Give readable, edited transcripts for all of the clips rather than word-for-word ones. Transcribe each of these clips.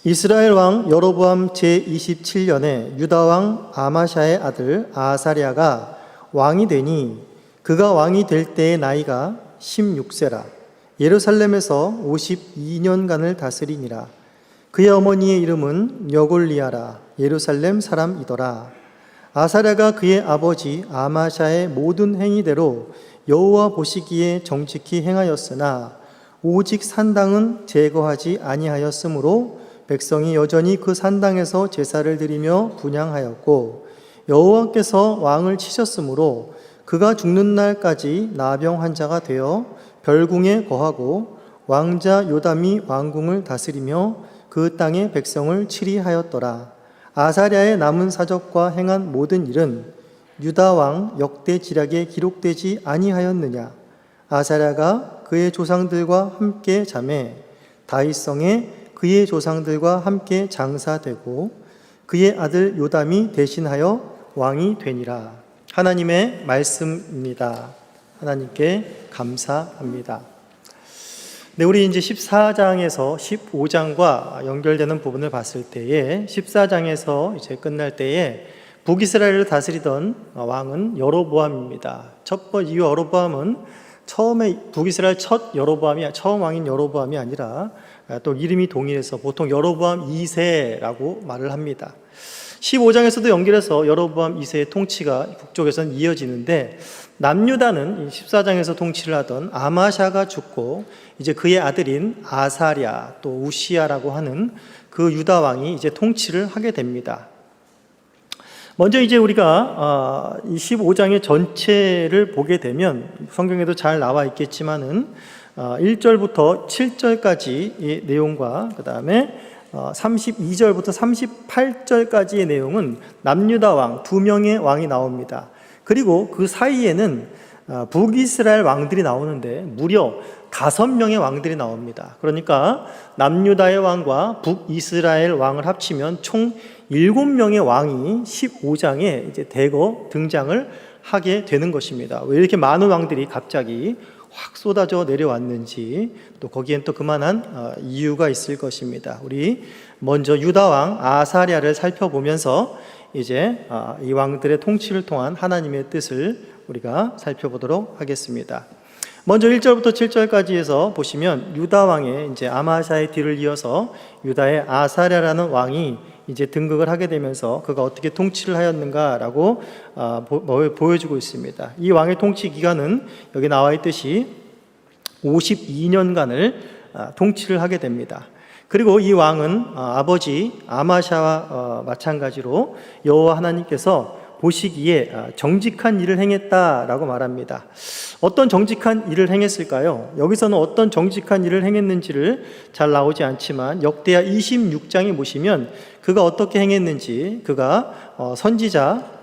이스라엘 왕 여로보암 제27년에 유다 왕 아마샤의 아들 아사랴가 왕이 되니 그가 왕이 될 때의 나이가 16세라. 예루살렘에서 52년간을 다스리니라. 그의 어머니의 이름은 여골리아라. 예루살렘 사람이더라. 아사랴가 그의 아버지 아마샤의 모든 행위대로 여호와 보시기에 정직히 행하였으나 오직 산당은 제거하지 아니하였으므로 백성이 여전히 그 산당에서 제사를 드리며 분향하였고, 여호와께서 왕을 치셨으므로 그가 죽는 날까지 나병 환자가 되어 별궁에 거하고 왕자 요담이 왕궁을 다스리며 그 땅의 백성을 치리하였더라. 아사랴의 남은 사적과 행한 모든 일은 유다 왕 역대 지략에 기록되지 아니하였느냐? 아사랴가 그의 조상들과 함께 자매 다윗성에 그의 조상들과 함께 장사되고 그의 아들 요담이 대신하여 왕이 되니라. 하나님의 말씀입니다. 하나님께 감사합니다. 네, 우리 이제 14장에서 15장과 연결되는 부분을 봤을 때에 14장에서 이제 끝날 때에 북이스라엘을 다스리던 왕은 여로보암입니다. 이 여로보암은 처음에 북이스라엘 처음 왕인 여로보암이 아니라 또 이름이 동일해서 보통 여로보암 2세라고 말을 합니다. 15장에서도 연결해서 여로보암 2세의 통치가 북쪽에서는 이어지는데, 남유다는 14장에서 통치를 하던 아마샤가 죽고 이제 그의 아들인 아사랴 또 우시야라고 하는 그 유다 왕이 이제 통치를 하게 됩니다. 먼저 이제 우리가 이 15장의 전체를 보게 되면 성경에도 잘 나와 있겠지만은 1절부터 7절까지 의 내용과 그 다음에 32절부터 38절까지의 내용은 남유다 왕 2명의 왕이 나옵니다. 그리고 그 사이에는 북이스라엘 왕들이 나오는데 무려 5명의 왕들이 나옵니다. 그러니까 남유다의 왕과 북이스라엘 왕을 합치면 총 7명의 왕이 15장에 이제 대거 등장을 하게 되는 것입니다. 왜 이렇게 많은 왕들이 갑자기 확 쏟아져 내려왔는지, 또 거기엔 또 그만한 이유가 있을 것입니다. 우리 먼저 유다 왕 아사랴를 살펴보면서 이제 이 왕들의 통치를 통한 하나님의 뜻을 우리가 살펴보도록 하겠습니다. 먼저 1절부터 7절까지 해서 보시면 유다 왕의 이제 아마샤의 뒤를 이어서 유다의 아사랴라는 왕이 이제 등극을 하게 되면서 그가 어떻게 통치를 하였는가라고 보여주고 있습니다. 이 왕의 통치 기간은 여기 나와 있듯이 52년간을 통치를 하게 됩니다. 그리고 이 왕은 아버지 아마샤와 마찬가지로 여호와 하나님께서 보시기에 정직한 일을 행했다라고 말합니다. 어떤 정직한 일을 행했을까요? 여기서는 어떤 정직한 일을 행했는지를 잘 나오지 않지만 역대하 26장에 보시면 그가 어떻게 행했는지, 그가 선지자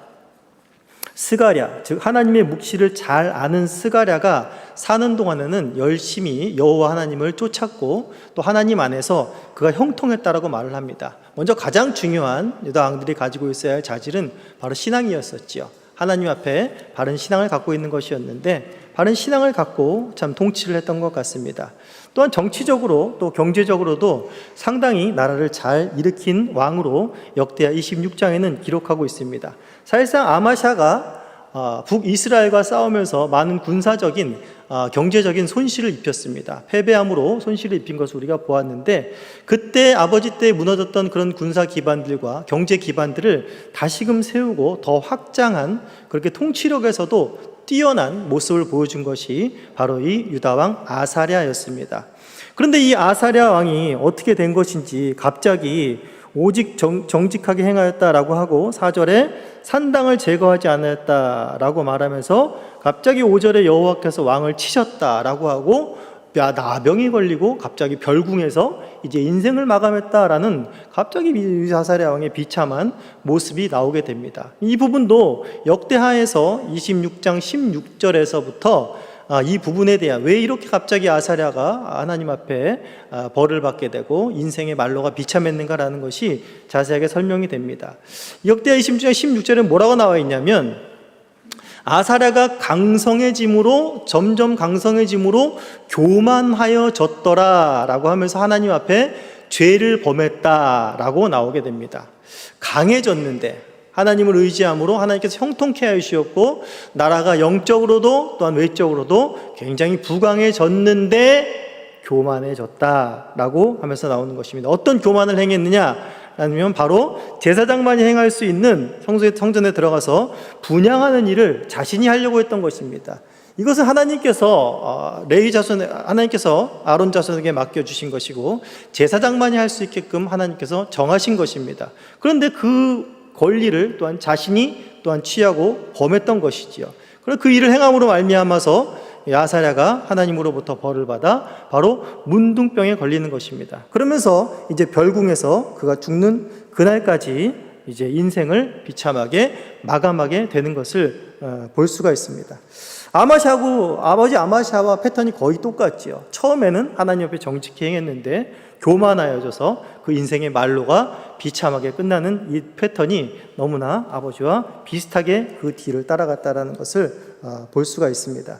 스가랴, 즉 하나님의 묵시를 잘 아는 스가랴가 사는 동안에는 열심히 여호와 하나님을 쫓았고 또 하나님 안에서 그가 형통했다라고 말을 합니다. 먼저 가장 중요한 유다 왕들이 가지고 있어야 할 자질은 바로 신앙이었었지요. 하나님 앞에 바른 신앙을 갖고 있는 것이었는데, 바른 신앙을 갖고 참 통치를 했던 것 같습니다. 또한 정치적으로 또 경제적으로도 상당히 나라를 잘 일으킨 왕으로 역대하 26장에는 기록하고 있습니다. 사실상 아마샤가 북이스라엘과 싸우면서 많은 군사적인 경제적인 손실을 입혔습니다. 패배함으로 손실을 입힌 것을 우리가 보았는데, 그때 아버지 때 무너졌던 그런 군사 기반들과 경제 기반들을 다시금 세우고 더 확장한, 그렇게 통치력에서도 뛰어난 모습을 보여준 것이 바로 이 유다왕 아사랴였습니다. 그런데 이 아사랴 왕이 어떻게 된 것인지 갑자기 오직 정직하게 행하였다라고 하고 4절에 산당을 제거하지 않았다라고 말하면서 갑자기 5절에 여호와께서 왕을 치셨다라고 하고 나병이 걸리고 갑자기 별궁에서 이제 인생을 마감했다라는 갑자기 아사랴 왕의 비참한 모습이 나오게 됩니다. 이 부분도 역대하에서 26장 16절에서부터 이 부분에 대한, 왜 이렇게 갑자기 아사랴가 하나님 앞에 벌을 받게 되고 인생의 말로가 비참했는가라는 것이 자세하게 설명이 됩니다. 역대하 26장 16절에 뭐라고 나와 있냐면, 아사랴가 점점 강성해짐으로 교만하여졌더라 라고 하면서 하나님 앞에 죄를 범했다라고 나오게 됩니다. 강해졌는데 하나님을 의지함으로 하나님께서 형통케 하여 주셨고 나라가 영적으로도 또한 외적으로도 굉장히 부강해졌는데 교만해졌다라고 하면서 나오는 것입니다. 어떤 교만을 행했느냐? 아니면 바로 제사장만이 행할 수 있는 성전에 들어가서 분향하는 일을 자신이 하려고 했던 것입니다. 이것은 하나님께서 하나님께서 아론 자손에게 맡겨주신 것이고 제사장만이 할 수 있게끔 하나님께서 정하신 것입니다. 그런데 그 권리를 또한 자신이 또한 취하고 범했던 것이지요. 그래서 그 일을 행함으로 말미암아서 아사랴가 하나님으로부터 벌을 받아 바로 문둥병에 걸리는 것입니다. 그러면서 이제 별궁에서 그가 죽는 그날까지 이제 인생을 비참하게 마감하게 되는 것을 볼 수가 있습니다. 아마샤하고 아버지 아마샤와 패턴이 거의 똑같지요. 처음에는 하나님 앞에 정직히 행했는데 교만하여져서 그 인생의 말로가 비참하게 끝나는 이 패턴이 너무나 아버지와 비슷하게 그 뒤를 따라갔다라는 것을 볼 수가 있습니다.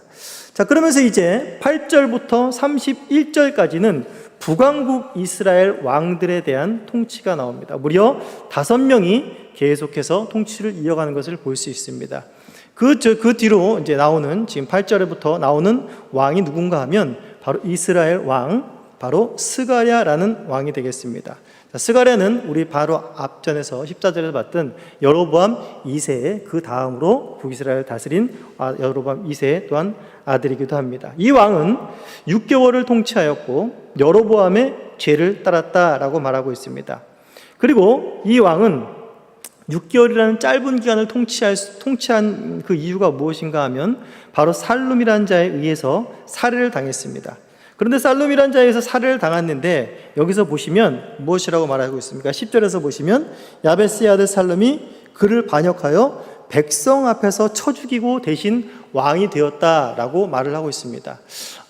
자, 그러면서 이제 8절부터 31절까지는 북왕국 이스라엘 왕들에 대한 통치가 나옵니다. 무려 5명이 계속해서 통치를 이어가는 것을 볼 수 있습니다. 그 뒤로 이제 나오는 지금 8절부터 나오는 왕이 누군가 하면 바로 이스라엘 왕, 바로 스가랴라는 왕이 되겠습니다. 스가랴는 우리 바로 앞전에서 14절에서 봤던 여로보암 2세의 그 다음으로 북이스라엘 다스린 여로보암 2세의 또한 아들이기도 합니다. 이 왕은 6개월을 통치하였고 여로보암의 죄를 따랐다라고 말하고 있습니다. 그리고 이 왕은 6개월이라는 짧은 기간을 통치한 그 이유가 무엇인가 하면 바로 살룸이라는 자에 의해서 살해를 당했습니다. 그런데 살룸이라는 자에 의해서 살해를 당했는데 여기서 보시면 무엇이라고 말하고 있습니까? 10절에서 보시면 야베스의 아들 살룸이 그를 반역하여 백성 앞에서 쳐 죽이고 대신 왕이 되었다라고 말을 하고 있습니다.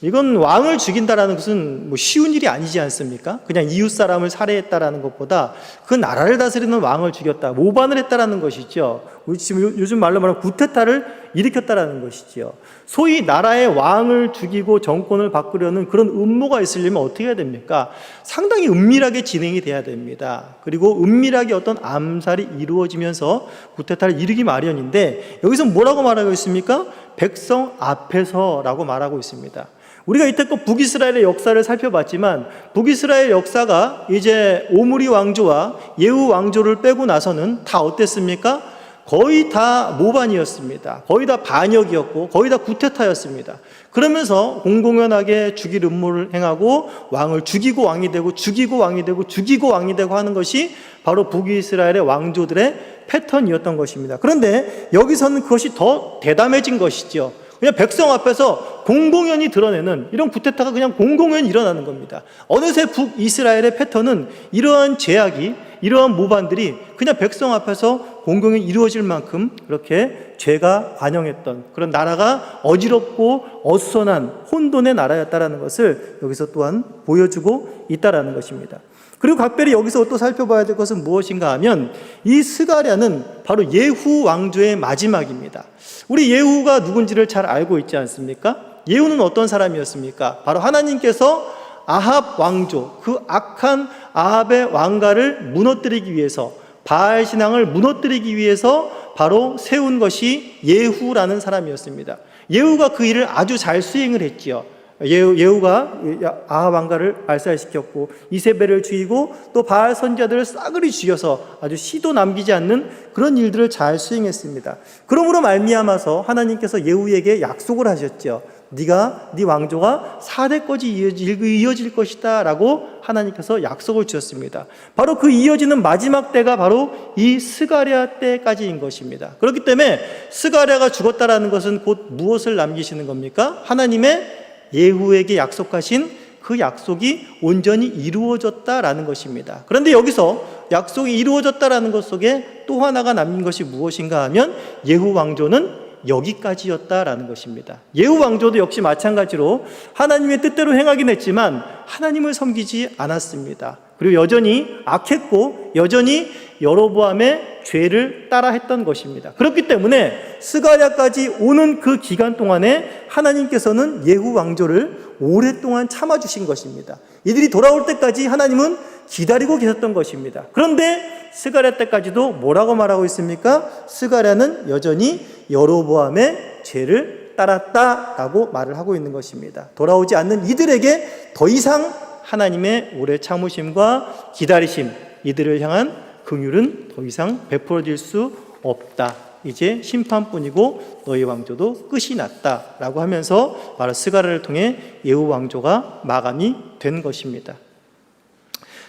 이건 왕을 죽인다라는 것은 뭐 쉬운 일이 아니지 않습니까? 그냥 이웃 사람을 살해했다라는 것보다 그 나라를 다스리는 왕을 죽였다, 모반을 했다라는 것이죠. 우리 지금 요즘 말로 말하면 구테타를 일으켰다라는 것이죠. 소위 나라의 왕을 죽이고 정권을 바꾸려는 그런 음모가 있으려면 어떻게 해야 됩니까? 상당히 은밀하게 진행이 돼야 됩니다. 그리고 은밀하게 어떤 암살이 이루어지면서 구테타를 이루기 마련인데 여기서 뭐라고 말하고 있습니까? 백성 앞에서라고 말하고 있습니다. 우리가 이때껏 북이스라엘의 역사를 살펴봤지만 북이스라엘 역사가 이제 오므리 왕조와 예후 왕조를 빼고 나서는 다 어땠습니까? 거의 다 모반이었습니다. 거의 다 반역이었고 거의 다 구테타였습니다. 그러면서 공공연하게 죽일 음모를 행하고 왕을 죽이고 왕이 되고 죽이고 왕이 되고 죽이고 왕이 되고 하는 것이 바로 북이스라엘의 왕조들의 패턴이었던 것입니다. 그런데 여기서는 그것이 더 대담해진 것이죠. 그냥 백성 앞에서 공공연히 드러내는 이런 구테타가 그냥 공공연히 일어나는 겁니다. 어느새 북이스라엘의 패턴은 이러한 제약이, 이러한 모반들이 그냥 백성 앞에서 공공연히 이루어질 만큼 그렇게 죄가 관영했던 그런 나라가 어지럽고 어수선한 혼돈의 나라였다라는 것을 여기서 또한 보여주고 있다라는 것입니다. 그리고 각별히 여기서 또 살펴봐야 될 것은 무엇인가 하면 이 스가랴는 바로 예후 왕조의 마지막입니다. 우리 예후가 누군지를 잘 알고 있지 않습니까? 예후는 어떤 사람이었습니까? 바로 하나님께서 아합 왕조, 그 악한 아합의 왕가를 무너뜨리기 위해서, 바알 신앙을 무너뜨리기 위해서 바로 세운 것이 예후라는 사람이었습니다. 예후가 그 일을 아주 잘 수행을 했지요. 예후가 아합 왕가를 말살시켰고 이세벨을 죽이고 또 바알 선지자들을 싸그리 죽여서 아주 시도 남기지 않는 그런 일들을 잘 수행했습니다. 그러므로 말미암아서 하나님께서 예후에게 약속을 하셨죠. 네 왕조가 4대까지 이어질 것이다 라고 하나님께서 약속을 주셨습니다. 바로 그 이어지는 마지막 때가 바로 이 스가랴 때까지인 것입니다. 그렇기 때문에 스가랴가 죽었다라는 것은 곧 무엇을 남기시는 겁니까? 하나님의 예후에게 약속하신 그 약속이 온전히 이루어졌다라는 것입니다. 그런데 여기서 약속이 이루어졌다라는 것 속에 또 하나가 남긴 것이 무엇인가 하면 예후 왕조는 여기까지였다라는 것입니다. 예후 왕조도 역시 마찬가지로 하나님의 뜻대로 행하긴 했지만 하나님을 섬기지 않았습니다. 그리고 여전히 악했고 여전히 여로보암의 죄를 따라 했던 것입니다. 그렇기 때문에 스가랴까지 오는 그 기간 동안에 하나님께서는 예후 왕조를 오랫동안 참아주신 것입니다. 이들이 돌아올 때까지 하나님은 기다리고 계셨던 것입니다. 그런데 스가랴 때까지도 뭐라고 말하고 있습니까? 스가랴는 여전히 여로보암의 죄를 따랐다라고 말을 하고 있는 것입니다. 돌아오지 않는 이들에게 더 이상 하나님의 오래 참으심과 기다리심, 이들을 향한 긍휼은 더 이상 베풀어질 수 없다. 이제 심판뿐이고 너희 왕조도 끝이 났다라고 하면서 바로 스가랴를 통해 예후 왕조가 마감이 된 것입니다.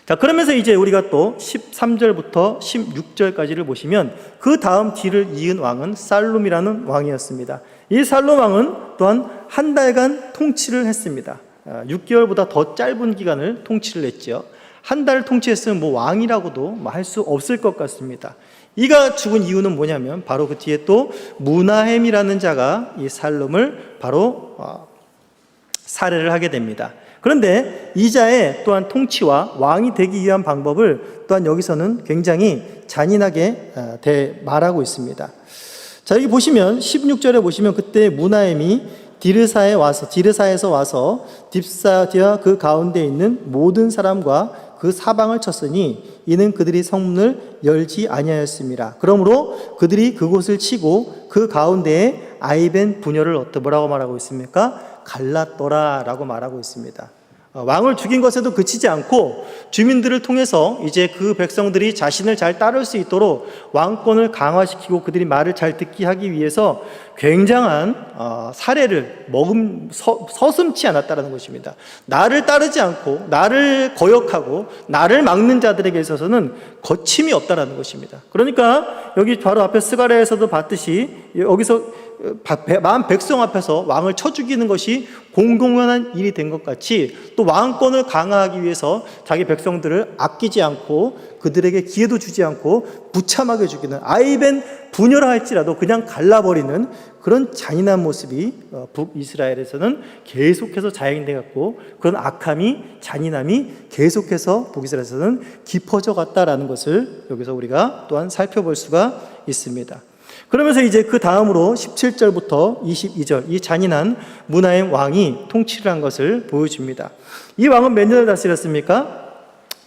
자, 그러면서 이제 우리가 또 13절부터 16절까지를 보시면 그 다음 뒤를 이은 왕은 살룸이라는 왕이었습니다. 이 살룸 왕은 또한 한 달간 통치를 했습니다. 6개월보다 더 짧은 기간을 통치를 했죠. 한 달 통치했으면 뭐 왕이라고도 할 수 없을 것 같습니다. 이가 죽은 이유는 뭐냐면 바로 그 뒤에 또 무나헴이라는 자가 이 살룸을 바로 살해를 하게 됩니다. 그런데 이 자의 또한 통치와 왕이 되기 위한 방법을 또한 여기서는 굉장히 잔인하게 말하고 있습니다. 자, 여기 보시면 16절에 보시면 그때 무나헴이 디르사에서 와서 딥사디와 그 가운데 있는 모든 사람과 그 사방을 쳤으니 이는 그들이 성문을 열지 아니하였습니다. 그러므로 그들이 그곳을 치고 그 가운데에 아이벤 부녀를 뭐라고 말하고 있습니까? 갈랐더라라고 말하고 있습니다. 왕을 죽인 것에도 그치지 않고 주민들을 통해서 이제 그 백성들이 자신을 잘 따를 수 있도록 왕권을 강화시키고 그들이 말을 잘 듣게 하기 위해서 굉장한 사례를 서슴지 않았다는 것입니다. 나를 따르지 않고 나를 거역하고 나를 막는 자들에게 있어서는 거침이 없다는 것입니다. 그러니까 여기 바로 앞에 스가랴에서도 봤듯이 여기서 만 백성 앞에서 왕을 쳐 죽이는 것이 공공연한 일이 된 것 같이 또 왕권을 강화하기 위해서 자기 백성들을 아끼지 않고 그들에게 기회도 주지 않고 무참하게 죽이는 아이벤 분열을 할지라도 그냥 갈라버리는 그런 잔인한 모습이 북이스라엘에서는 계속해서 자행돼 갔고 그런 악함이 잔인함이 계속해서 북이스라엘에서는 깊어져 갔다라는 것을 여기서 우리가 또한 살펴볼 수가 있습니다. 그러면서 이제 그 다음으로 17절부터 22절 이 잔인한 무나헴 왕이 통치를 한 것을 보여줍니다. 이 왕은 몇 년을 다스렸습니까?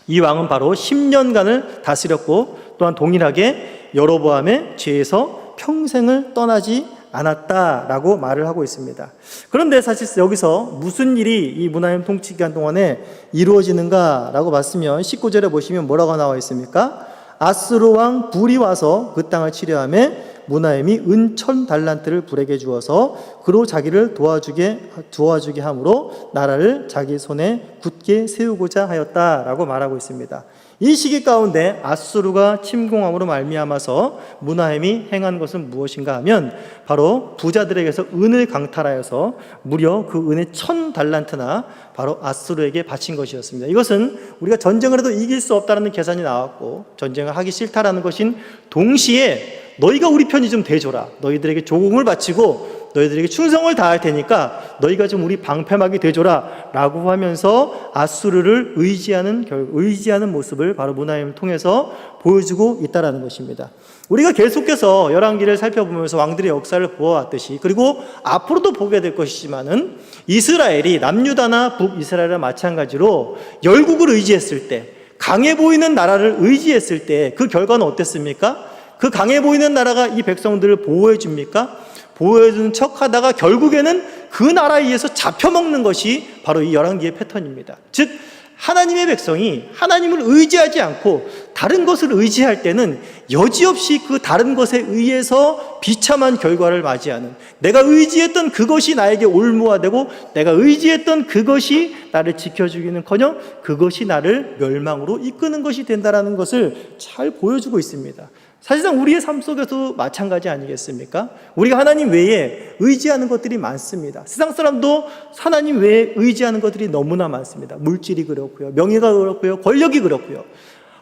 이 왕은 바로 10년간을 다스렸고 또한 동일하게 여로보암의 죄에서 평생을 떠나지 않았다라고 말을 하고 있습니다. 그런데 사실 여기서 무슨 일이 이 무나헴 통치 기간 동안에 이루어지는가라고 봤으면 19절에 보시면 뭐라고 나와 있습니까? 아스루 왕 불이 와서 그 땅을 치려하며 무나헴이 은 1000달란트를 불에게 주어서 그로 자기를 도와주게 함으로 나라를 자기 손에 굳게 세우고자 하였다라고 말하고 있습니다. 이 시기 가운데 아수르가 침공함으로 말미암아서 무나헴이 행한 것은 무엇인가 하면 바로 부자들에게서 은을 강탈하여서 무려 그 은의 1000달란트나 바로 아수르에게 바친 것이었습니다. 이것은 우리가 전쟁을 해도 이길 수 없다는 계산이 나왔고 전쟁을 하기 싫다라는 것인 동시에 너희가 우리 편이 좀 돼줘라. 너희들에게 조공을 바치고 너희들에게 충성을 다할 테니까 너희가 좀 우리 방패막이 돼줘라 라고 하면서 아수르를 의지하는 모습을 바로 무나헴을 통해서 보여주고 있다는 것입니다. 우리가 계속해서 열왕기를 살펴보면서 왕들의 역사를 보아왔듯이 그리고 앞으로도 보게 될 것이지만은 이스라엘이 남유다나 북이스라엘과 마찬가지로 열국을 의지했을 때 강해 보이는 나라를 의지했을 때 그 결과는 어땠습니까? 그 강해 보이는 나라가 이 백성들을 보호해 줍니까? 보호해주는 척 하다가 결국에는 그 나라에 의해서 잡혀먹는 것이 바로 이 열왕기의 패턴입니다. 즉 하나님의 백성이 하나님을 의지하지 않고 다른 것을 의지할 때는 여지없이 그 다른 것에 의해서 비참한 결과를 맞이하는, 내가 의지했던 그것이 나에게 올무화되고 내가 의지했던 그것이 나를 지켜주기는커녕 그것이 나를 멸망으로 이끄는 것이 된다는 것을 잘 보여주고 있습니다. 사실상 우리의 삶 속에서도 마찬가지 아니겠습니까? 우리가 하나님 외에 의지하는 것들이 많습니다. 세상 사람도 하나님 외에 의지하는 것들이 너무나 많습니다. 물질이 그렇고요, 명예가 그렇고요, 권력이 그렇고요.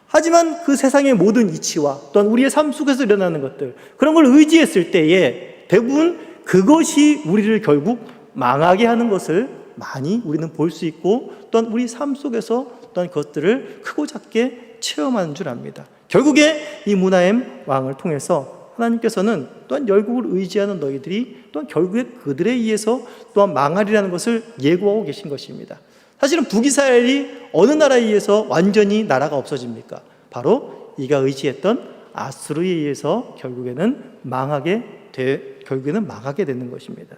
하지만 그 세상의 모든 이치와 또한 우리의 삶 속에서 일어나는 것들, 그런 걸 의지했을 때에 대부분 그것이 우리를 결국 망하게 하는 것을 많이 우리는 볼 수 있고 또한 우리 삶 속에서 또한 그것들을 크고 작게 체험하는 줄 압니다. 결국에 이 무나헴 왕을 통해서 하나님께서는 또한 열국을 의지하는 너희들이 또한 결국에 그들에 의해서 또한 망하리라는 것을 예고하고 계신 것입니다. 사실은 북이스라엘이 어느 나라에 의해서 완전히 나라가 없어집니까? 바로 이가 의지했던 아수르에 의해서 결국에는 망하게 되는 것입니다.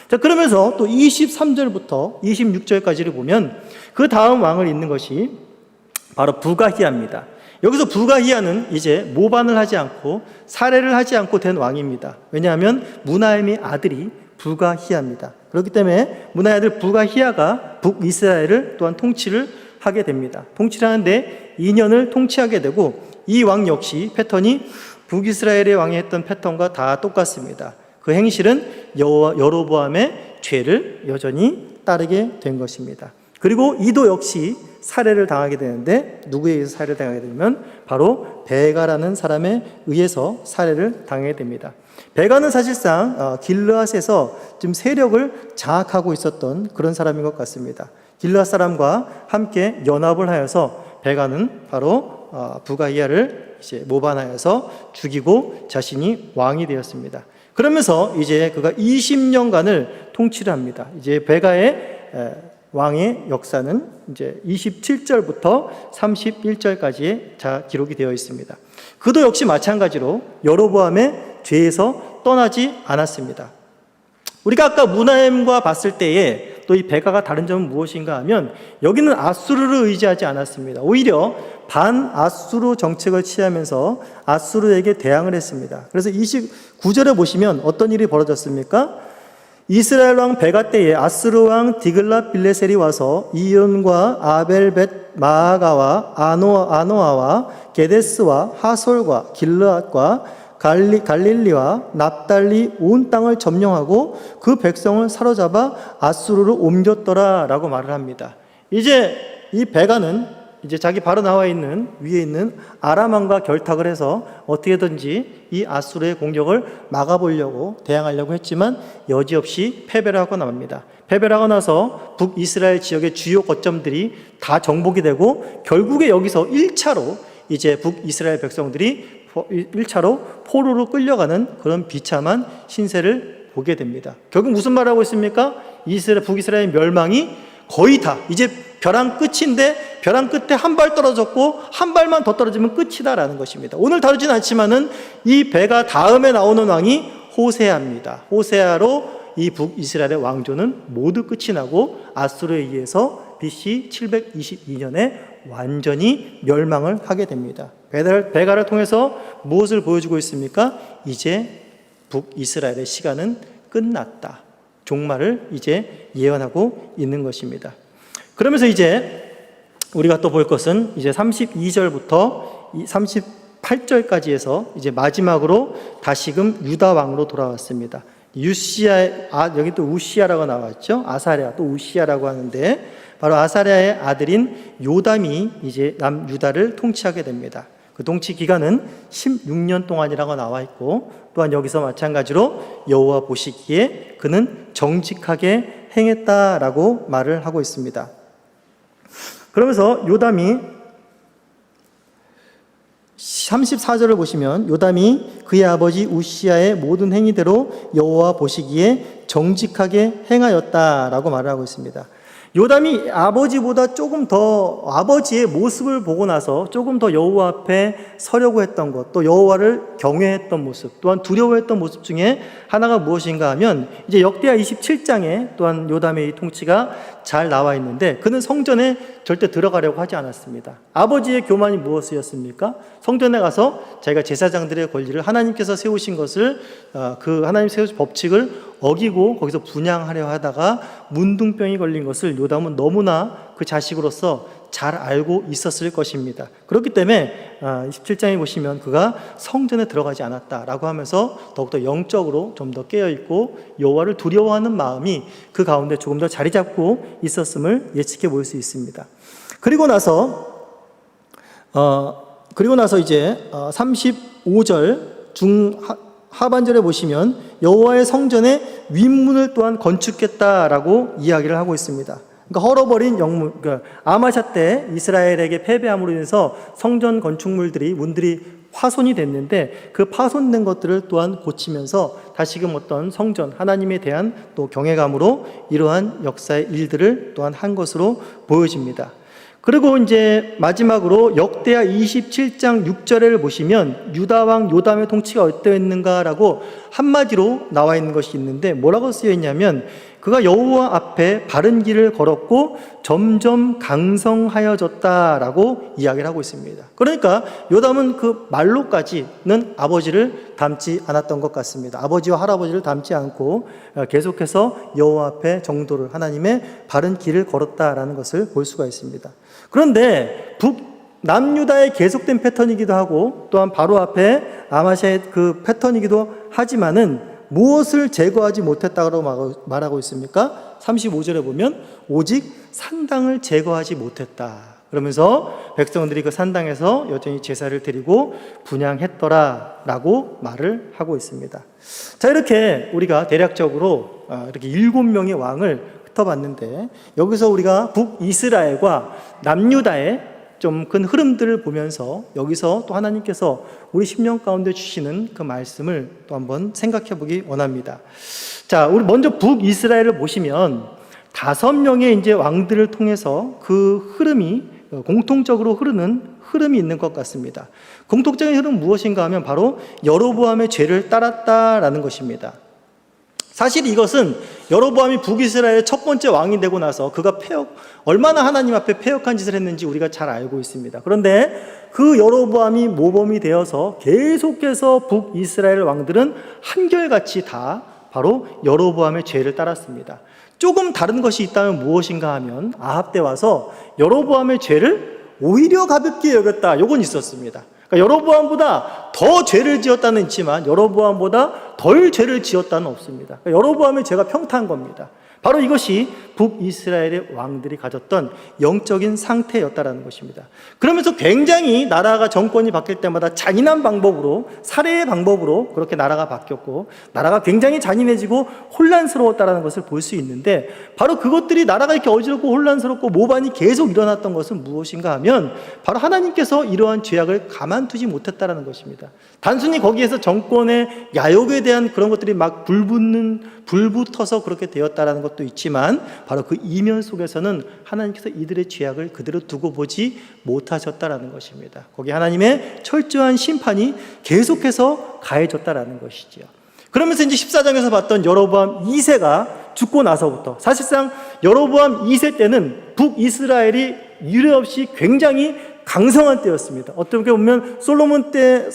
자, 그러면서 또 23절부터 26절까지를 보면 그 다음 왕을 잇는 것이 바로 부가히야입니다. 여기서 부가히야는 이제 모반을 하지 않고 살해를 하지 않고 된 왕입니다. 왜냐하면 므나헴의 아들이 부가히야입니다. 그렇기 때문에 므나헴의 아들 부가히야가 북이스라엘을 또한 통치를 하게 됩니다. 통치를 하는데 2년을 통치하게 되고, 이 왕 역시 패턴이 북이스라엘의 왕이 했던 패턴과 다 똑같습니다. 그 행실은 여로보암의 죄를 여전히 따르게 된 것입니다. 그리고 이도 역시 살해를 당하게 되는데, 누구에 의해서 살해를 당하게 되면 바로 베가라는 사람에 의해서 살해를 당하게 됩니다. 베가는 사실상 길르앗에서 지금 세력을 장악하고 있었던 그런 사람인 것 같습니다. 길르앗 사람과 함께 연합을 하여서 베가는 바로 부가히야를 이제 모반하여서 죽이고 자신이 왕이 되었습니다. 그러면서 이제 그가 20년간을 통치를 합니다. 이제 베가의 왕의 역사는 이제 27절부터 31절까지의 기록이 되어 있습니다. 그도 역시 마찬가지로 여로보암의 죄에서 떠나지 않았습니다. 우리가 아까 므나헴과 봤을 때에 또 이 베가가 다른 점은 무엇인가 하면, 여기는 아수르를 의지하지 않았습니다. 오히려 반아수르 정책을 취하면서 아수르에게 대항을 했습니다. 그래서 29절에 보시면 어떤 일이 벌어졌습니까? 이스라엘 왕 베가 때에 아수르 왕 디글랏 빌레셀이 와서 이온과 아벨벳 마아가와 아노아와 게데스와 하솔과 길르앗과 갈릴리와 납달리 온 땅을 점령하고 그 백성을 사로잡아 아수르로 옮겼더라 라고 말을 합니다. 이제 이 베가는 이제 자기 바로 나와 있는 위에 있는 아람 왕과 결탁을 해서 어떻게든지 이 아수르의 공격을 막아보려고 대항하려고 했지만 여지없이 패배를 하고 납니다. 패배를 하고 나서 북이스라엘 지역의 주요 거점들이 다 정복이 되고, 결국에 여기서 1차로 이제 북이스라엘 백성들이 1차로 포로로 끌려가는 그런 비참한 신세를 보게 됩니다. 결국 무슨 말을 하고 있습니까? 북이스라엘 멸망이 거의 다 이제 벼랑 끝인데, 벼랑 끝에 한 발 떨어졌고 한 발만 더 떨어지면 끝이다라는 것입니다. 오늘 다루진 않지만은 이 베가 다음에 나오는 왕이 호세아입니다. 호세아로 이 북이스라엘의 왕조는 모두 끝이 나고 아수르에 의해서 BC 722년에 완전히 멸망을 하게 됩니다. 베가를 통해서 무엇을 보여주고 있습니까? 이제 북이스라엘의 시간은 끝났다. 종말을 이제 예언하고 있는 것입니다. 그러면서 이제 우리가 또 볼 것은 이제 32절부터 38절까지 해서 이제 마지막으로 다시금 유다 왕으로 돌아왔습니다. 여기 또 우시야라고 나왔죠. 아사랴, 또 우시야라고 하는데, 바로 아사랴의 아들인 요담이 이제 남유다를 통치하게 됩니다. 그 통치 기간은 16년 동안이라고 나와 있고, 또한 여기서 마찬가지로 여호와 보시기에 그는 정직하게 행했다라고 말을 하고 있습니다. 그러면서 요담이 34절을 보시면, 요담이 그의 아버지 우시야의 모든 행위대로 여호와 보시기에 정직하게 행하였다라고 말을 하고 있습니다. 요담이 아버지보다 조금 더, 아버지의 모습을 보고 나서 조금 더 여호와 앞에 서려고 했던 것, 또 여호와를 경외했던 모습, 또한 두려워했던 모습 중에 하나가 무엇인가 하면, 이제 역대하 27장에 또한 요담의 이 통치가 잘 나와 있는데, 그는 성전에 절대 들어가려고 하지 않았습니다. 아버지의 교만이 무엇이었습니까? 성전에 가서 자기가 제사장들의 권리를 하나님께서 세우신 것을, 그 하나님 세우신 법칙을 어기고 거기서 분향하려 하다가 문둥병이 걸린 것을 요담은 너무나 그 자식으로서 잘 알고 있었을 것입니다. 그렇기 때문에 17장에 보시면 그가 성전에 들어가지 않았다라고 하면서 더욱더 영적으로 좀 더 깨어있고 여호와를 두려워하는 마음이 그 가운데 조금 더 자리 잡고 있었음을 예측해 볼 수 있습니다. 그리고 나서 이제 35절 하반절에 보시면 여호와의 성전에 윗문을 또한 건축했다라고 이야기를 하고 있습니다. 그러니까 헐어버린 영문, 그러니까 아마샤 때 이스라엘에게 패배함으로 인해서 성전 건축물들이, 문들이 파손이 됐는데 그 파손된 것들을 또한 고치면서 다시금 어떤 성전, 하나님에 대한 또 경외감으로 이러한 역사의 일들을 또한 한 것으로 보여집니다. 그리고 이제 마지막으로 역대하 27장 6절을 보시면 유다왕 요담의 통치가 어떠했는가라고 한마디로 나와 있는 것이 있는데 뭐라고 쓰여 있냐면 그가 여호와 앞에 바른 길을 걸었고 점점 강성하여졌다라고 이야기를 하고 있습니다. 그러니까 요담은 그 말로까지는 아버지를 닮지 않았던 것 같습니다. 아버지와 할아버지를 닮지 않고 계속해서 여호와 앞에 정도를 하나님의 바른 길을 걸었다라는 것을 볼 수가 있습니다. 그런데 남유다의 계속된 패턴이기도 하고 또한 바로 앞에 아마샤의 그 패턴이기도 하지만은 무엇을 제거하지 못했다고 말하고 있습니까? 35절에 보면 오직 산당을 제거하지 못했다. 그러면서 백성들이 그 산당에서 여전히 제사를 드리고 분향했더라라고 말을 하고 있습니다. 자, 이렇게 우리가 대략적으로 이렇게 7명의 왕을 훑어봤는데 여기서 우리가 북이스라엘과 남유다의 좀 큰 흐름들을 보면서 여기서 또 하나님께서 우리 심령 가운데 주시는 그 말씀을 또 한번 생각해 보기 원합니다. 자, 우리 먼저 북이스라엘을 보시면 5명의 이제 왕들을 통해서 그 흐름이 공통적으로 흐르는 흐름이 있는 것 같습니다. 공통적인 흐름은 무엇인가 하면 바로 여로보암의 죄를 따랐다라는 것입니다. 사실 이것은 여로보암이 북이스라엘의 첫 번째 왕이 되고 나서 그가 얼마나 하나님 앞에 패역한 짓을 했는지 우리가 잘 알고 있습니다. 그런데 그 여로보암이 모범이 되어서 계속해서 북이스라엘 왕들은 한결같이 다 바로 여로보암의 죄를 따랐습니다. 조금 다른 것이 있다면 무엇인가 하면 아합 때 와서 여로보암의 죄를 오히려 가볍게 여겼다. 요건 있었습니다. 그러니까 여로보암보다 더 죄를 지었다는 있지만 여로보암보다 덜 죄를 지었다는 없습니다. 그러니까 여로보암의 죄가 평탄한 겁니다. 바로 이것이 북이스라엘의 왕들이 가졌던 영적인 상태였다라는 것입니다. 그러면서 굉장히 나라가 정권이 바뀔 때마다 잔인한 방법으로, 살해의 방법으로 그렇게 나라가 바뀌었고 나라가 굉장히 잔인해지고 혼란스러웠다라는 것을 볼 수 있는데 바로 그것들이 나라가 이렇게 어지럽고 혼란스럽고 모반이 계속 일어났던 것은 무엇인가 하면 바로 하나님께서 이러한 죄악을 가만두지 못했다라는 것입니다. 단순히 거기에서 정권의 야욕에 대한 그런 것들이 막 불붙어서 그렇게 되었다라는 것도 있지만 바로 그 이면 속에서는 하나님께서 이들의 죄악을 그대로 두고 보지 못하셨다라는 것입니다. 거기 하나님의 철저한 심판이 계속해서 가해졌다라는 것이지요. 그러면서 이제 14장에서 봤던 여로보암 2세가 죽고 나서부터 사실상 여로보암 2세 때는 북이스라엘이 유례없이 굉장히 강성한 때였습니다. 어떻게 보면 솔로몬 때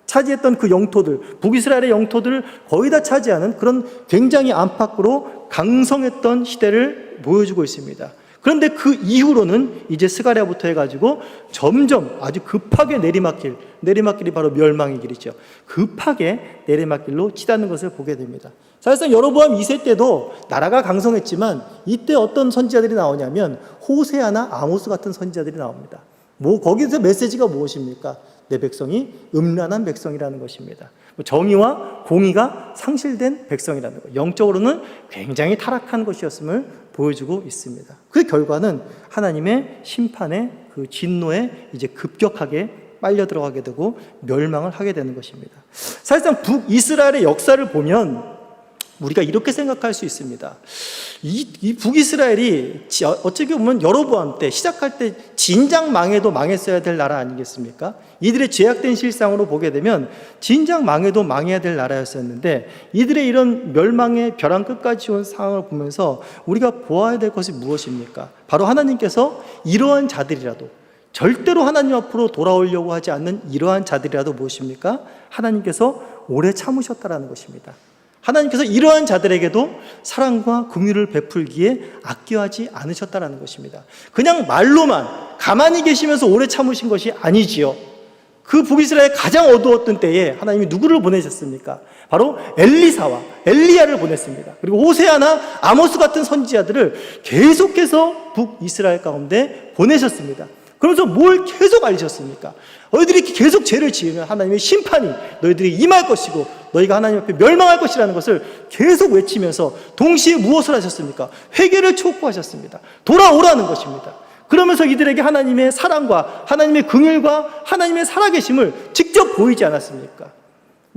차지했던 그 영토들, 북이스라엘의 영토들을 거의 다 차지하는 그런 굉장히 안팎으로 강성했던 시대를 보여주고 있습니다. 그런데 그 이후로는 이제 스가랴부터 해가지고 점점 아주 급하게 내리막길이 바로 멸망의 길이죠. 급하게 내리막길로 치닫는 것을 보게 됩니다. 사실상 여로보암 2세 때도 나라가 강성했지만 이때 어떤 선지자들이 나오냐면 호세아나 아모스 같은 선지자들이 나옵니다. 거기서 메시지가 무엇입니까? 내 백성이 음란한 백성이라는 것입니다. 정의와 공의가 상실된 백성이라는 것. 영적으로는 굉장히 타락한 것이었음을 보여주고 있습니다. 그 결과는 하나님의 심판의 그 진노에 이제 급격하게 빨려 들어가게 되고 멸망을 하게 되는 것입니다. 사실상 북이스라엘의 역사를 보면 우리가 이렇게 생각할 수 있습니다. 이 북이스라엘이 어떻게 보면 여로보암 때 시작할 때 진작 망해도 망했어야 될 나라 아니겠습니까? 이들의 죄악된 실상으로 보게 되면 진작 망해도 망해야 될 나라였었는데 이들의 이런 멸망의 벼랑 끝까지 온 상황을 보면서 우리가 보아야 될 것이 무엇입니까? 바로 하나님께서 이러한 자들이라도 절대로 하나님 앞으로 돌아오려고 하지 않는 이러한 자들이라도 무엇입니까? 하나님께서 오래 참으셨다라는 것입니다. 하나님께서 이러한 자들에게도 사랑과 긍휼을 베풀기에 아껴하지 않으셨다라는 것입니다. 그냥 말로만 가만히 계시면서 오래 참으신 것이 아니지요. 그 북이스라엘 가장 어두웠던 때에 하나님이 누구를 보내셨습니까? 바로 엘리사와 엘리야를 보냈습니다. 그리고 호세아나 아모스 같은 선지자들을 계속해서 북이스라엘 가운데 보내셨습니다. 그러면서 뭘 계속 알리셨습니까? 너희들이 계속 죄를 지으면 하나님의 심판이 너희들이 임할 것이고 너희가 하나님 앞에 멸망할 것이라는 것을 계속 외치면서 동시에 무엇을 하셨습니까? 회개를 촉구하셨습니다. 돌아오라는 것입니다. 그러면서 이들에게 하나님의 사랑과 하나님의 긍휼과 하나님의 살아계심을 직접 보이지 않았습니까?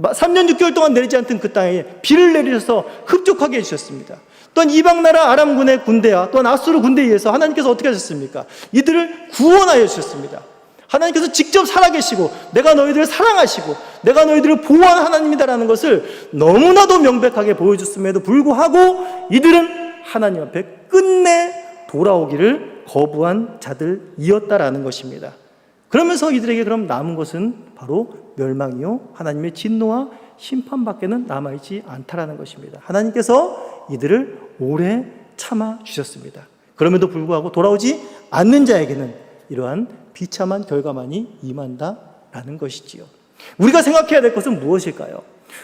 3년 6개월 동안 내리지 않던 그 땅에 비를 내리셔서 흡족하게 해주셨습니다. 또한 이방나라 아람군의 군대와 또한 아수르 군대에 의해서 하나님께서 어떻게 하셨습니까? 이들을 구원하여 주셨습니다. 하나님께서 직접 살아계시고 내가 너희들을 사랑하시고 내가 너희들을 보호하는 하나님이다라는 것을 너무나도 명백하게 보여줬음에도 불구하고 이들은 하나님 앞에 끝내 돌아오기를 거부한 자들이었다라는 것입니다. 그러면서 이들에게 그럼 남은 것은 바로 멸망이요 하나님의 진노와 심판밖에는 남아있지 않다라는 것입니다. 하나님께서 이들을 오래 참아 주셨습니다. 그럼에도 불구하고 돌아오지 않는 자에게는 이러한 비참한 결과만이 임한다라는 것이지요. 우리가 생각해야 될 것은 무엇일까요?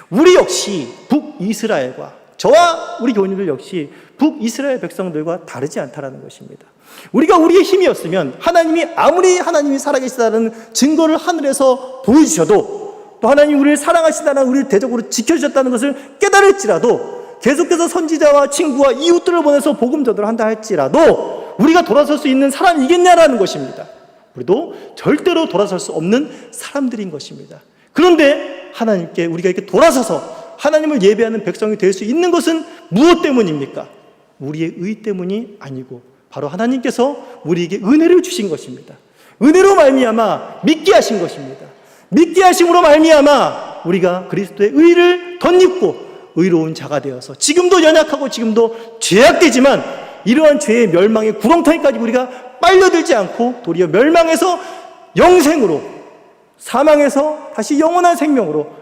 우리 역시 북이스라엘과 저와 우리 교인들 역시 북이스라엘 백성들과 다르지 않다라는 것입니다. 우리가 우리의 힘이었으면 하나님이 아무리 하나님이 살아계시다는 증거를 하늘에서 보여주셔도 또 하나님이 우리를 사랑하시다는 우리를 대적으로 지켜주셨다는 것을 깨달을지라도 계속해서 선지자와 친구와 이웃들을 보내서 복음 전도를 한다 할지라도 우리가 돌아설 수 있는 사람이겠냐라는 것입니다. 우리도 절대로 돌아설 수 없는 사람들인 것입니다. 그런데 하나님께 우리가 이렇게 돌아서서 하나님을 예배하는 백성이 될 수 있는 것은 무엇 때문입니까? 우리의 의 때문이 아니고 바로 하나님께서 우리에게 은혜를 주신 것입니다. 은혜로 말미암아 믿게 하신 것입니다. 믿게 하심으로 말미암아 우리가 그리스도의 의를 덧입고 의로운 자가 되어서 지금도 연약하고 지금도 죄악되지만 이러한 죄의 멸망의 구렁텅이까지 우리가 빨려들지 않고 도리어 멸망에서 영생으로 사망에서 다시 영원한 생명으로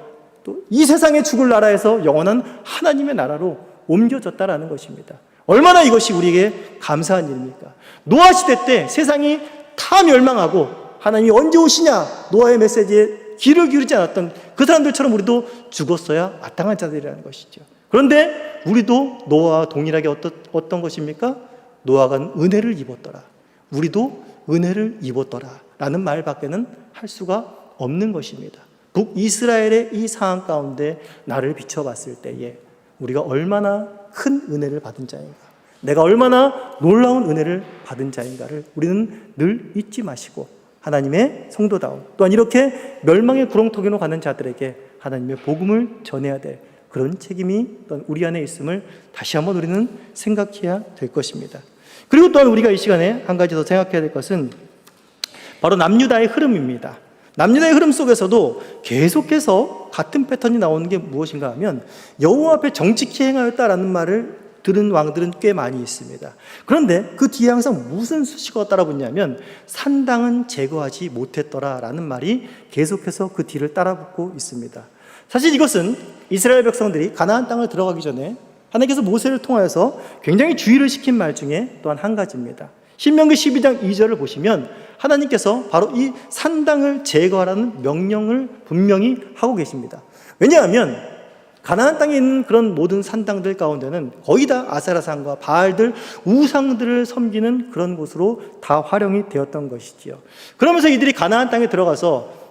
또 이 세상에 죽을 나라에서 영원한 하나님의 나라로 옮겨졌다라는 것입니다. 얼마나 이것이 우리에게 감사한 일입니까? 노아 시대 때 세상이 다 멸망하고 하나님이 언제 오시냐 노아의 메시지에 귀를 기울이지 않았던 그 사람들처럼 우리도 죽었어야 마땅한 자들이라는 것이죠. 그런데 우리도 노아와 동일하게 어떤 것입니까? 노아가 은혜를 입었더라. 우리도 은혜를 입었더라 라는 말밖에는 할 수가 없는 것입니다. 북이스라엘의 이 상황 가운데 나를 비춰봤을 때에 우리가 얼마나 큰 은혜를 받은 자인가, 내가 얼마나 놀라운 은혜를 받은 자인가를 우리는 늘 잊지 마시고 하나님의 성도다움 또한 이렇게 멸망의 구렁텅이로 가는 자들에게 하나님의 복음을 전해야 될 그런 책임이 또한 우리 안에 있음을 다시 한번 우리는 생각해야 될 것입니다. 그리고 또한 우리가 이 시간에 한 가지 더 생각해야 될 것은 바로 남유다의 흐름입니다. 남유다의 흐름 속에서도 계속해서 같은 패턴이 나오는 게 무엇인가 하면 여호와 앞에 정직히 행하였다라는 말을 들은 왕들은 꽤 많이 있습니다. 그런데 그 뒤에 항상 무슨 수식어가 따라붙냐면 산당은 제거하지 못했더라라는 말이 계속해서 그 뒤를 따라붙고 있습니다. 사실 이것은 이스라엘 백성들이 가나안 땅을 들어가기 전에 하나님께서 모세를 통하여서 굉장히 주의를 시킨 말 중에 또한 한 가지입니다. 신명기 12장 2절을 보시면 하나님께서 바로 이 산당을 제거하라는 명령을 분명히 하고 계십니다. 왜냐하면 가나안 땅에 있는 그런 모든 산당들 가운데는 거의 다 아세라산과 바알들, 우상들을 섬기는 그런 곳으로 다 활용이 되었던 것이지요. 그러면서 이들이 가나안 땅에 들어가서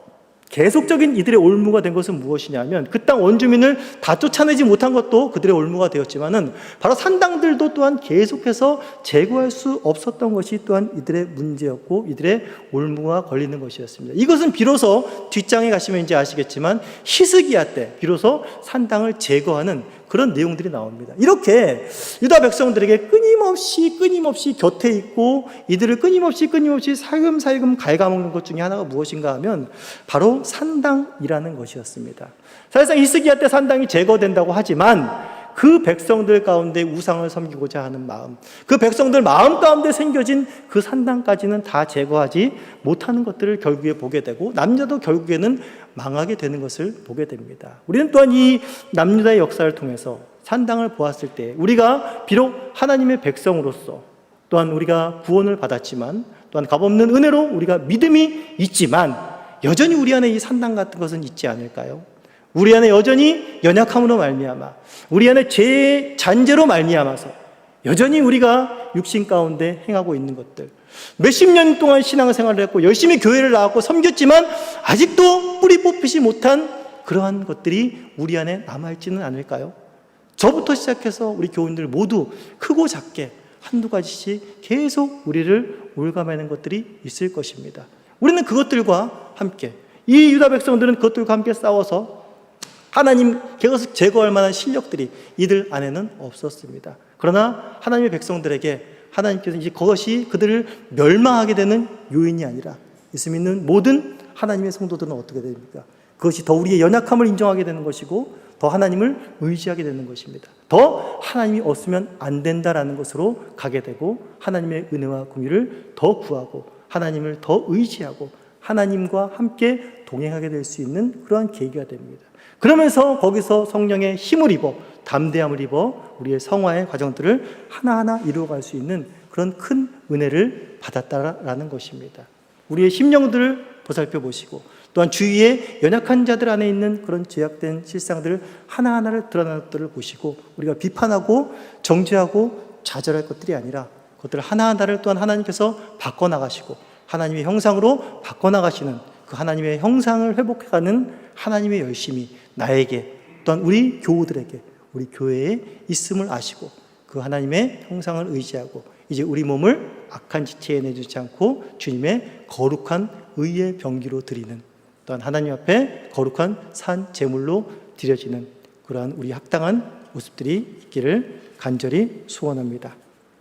계속적인 이들의 올무가 된 것은 무엇이냐면 그 땅 원주민을 다 쫓아내지 못한 것도 그들의 올무가 되었지만은 바로 산당들도 또한 계속해서 제거할 수 없었던 것이 또한 이들의 문제였고 이들의 올무가 걸리는 것이었습니다. 이것은 비로소 뒷장에 가시면 이제 아시겠지만 히스기야 때 비로소 산당을 제거하는 그런 내용들이 나옵니다. 이렇게 유다 백성들에게 끊임없이 곁에 있고 이들을 끊임없이 살금살금 갉아먹는 것 중에 하나가 무엇인가 하면 바로 산당이라는 것이었습니다. 사실상 히스기야 때 산당이 제거된다고 하지만 그 백성들 가운데 우상을 섬기고자 하는 마음, 그 백성들 마음 가운데 생겨진 그 산당까지는 다 제거하지 못하는 것들을 결국에 보게 되고 남유다도 결국에는 망하게 되는 것을 보게 됩니다. 우리는 또한 이 남유다의 역사를 통해서 산당을 보았을 때 우리가 비록 하나님의 백성으로서 또한 우리가 구원을 받았지만 또한 값없는 은혜로 우리가 믿음이 있지만 여전히 우리 안에 이 산당 같은 것은 있지 않을까요? 우리 안에 여전히 연약함으로 말미암아 우리 안에 죄의 잔재로 말미암아서 여전히 우리가 육신 가운데 행하고 있는 것들, 몇십 년 동안 신앙생활을 했고 열심히 교회를 나왔고 섬겼지만 아직도 뿌리 뽑히지 못한 그러한 것들이 우리 안에 남아있지는 않을까요? 저부터 시작해서 우리 교인들 모두 크고 작게 한두 가지씩 계속 우리를 올가매는 것들이 있을 것입니다. 우리는 그것들과 함께, 이 유다 백성들은 그것들과 함께 싸워서 하나님 그것을 제거할 만한 실력들이 이들 안에는 없었습니다. 그러나 하나님의 백성들에게 하나님께서 이제 그것이 그들을 멸망하게 되는 요인이 아니라, 예수 믿는 모든 하나님의 성도들은 어떻게 됩니까? 그것이 더 우리의 연약함을 인정하게 되는 것이고 더 하나님을 의지하게 되는 것입니다. 더 하나님이 없으면 안 된다라는 것으로 가게 되고 하나님의 은혜와 긍휼을 더 구하고 하나님을 더 의지하고 하나님과 함께 동행하게 될 수 있는 그러한 계기가 됩니다. 그러면서 거기서 성령의 힘을 입어 담대함을 입어 우리의 성화의 과정들을 하나하나 이루어갈 수 있는 그런 큰 은혜를 받았다라는 것입니다. 우리의 심령들을 보살펴 보시고 또한 주위에 연약한 자들 안에 있는 그런 죄악된 실상들을 하나하나를 드러나는 것들을 보시고 우리가 비판하고 정죄하고 좌절할 것들이 아니라 그것들 하나하나를 또한 하나님께서 바꿔나가시고 하나님의 형상으로 바꿔나가시는 그 하나님의 형상을 회복해가는 하나님의 열심이 나에게 또한 우리 교우들에게 우리 교회에 있음을 아시고 그 하나님의 형상을 의지하고 이제 우리 몸을 악한 지체에 내주지 않고 주님의 거룩한 의의 병기로 드리는 또한 하나님 앞에 거룩한 산 제물로 드려지는 그러한 우리 합당한 모습들이 있기를 간절히 소원합니다.